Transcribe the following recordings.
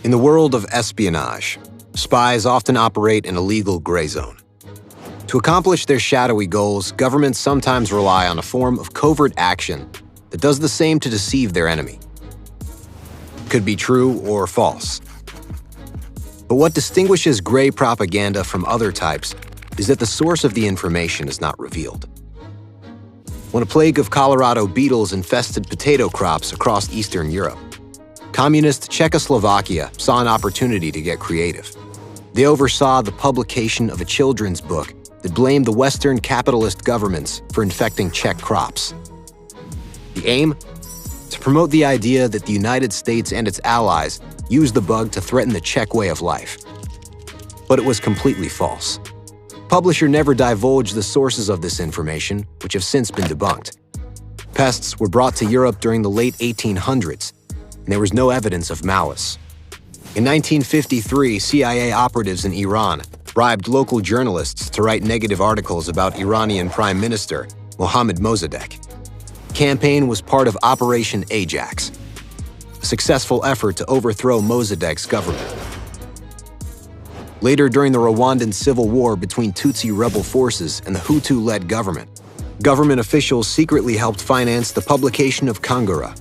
In the world of espionage, spies often operate in a legal gray zone. To accomplish their shadowy goals, governments sometimes rely on a form of covert action that does the same to deceive their enemy. It could be true or false. But what distinguishes gray propaganda from other types is that the source of the information is not revealed. When a plague of Colorado beetles infested potato crops across Eastern Europe, communist Czechoslovakia saw an opportunity to get creative. They oversaw the publication of a children's book that blamed the Western capitalist governments for infecting Czech crops. The aim? To promote the idea that the United States and its allies used the bug to threaten the Czech way of life. But it was completely false. The publisher never divulged the sources of this information, which have since been debunked. Pests were brought to Europe during the late 1800s, and there was no evidence of malice. In 1953, CIA operatives in Iran bribed local journalists to write negative articles about Iranian Prime Minister Mohammad Mossadegh. The campaign was part of Operation Ajax, a successful effort to overthrow Mossadegh's government. Later, during the Rwandan civil war between Tutsi rebel forces and the Hutu-led government officials secretly helped finance the publication of Kangura,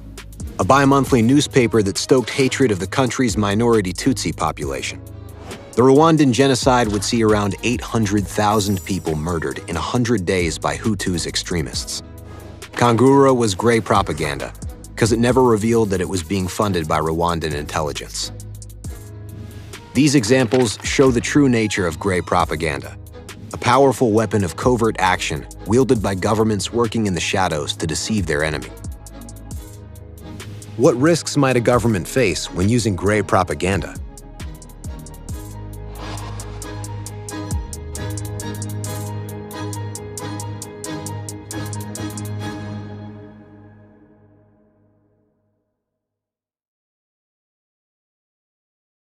a bi-monthly newspaper that stoked hatred of the country's minority Tutsi population. The Rwandan genocide would see around 800,000 people murdered in 100 days by Hutus extremists. Kangura was gray propaganda because it never revealed that it was being funded by Rwandan intelligence. These examples show the true nature of gray propaganda, a powerful weapon of covert action wielded by governments working in the shadows to deceive their enemy. What risks might a government face when using gray propaganda?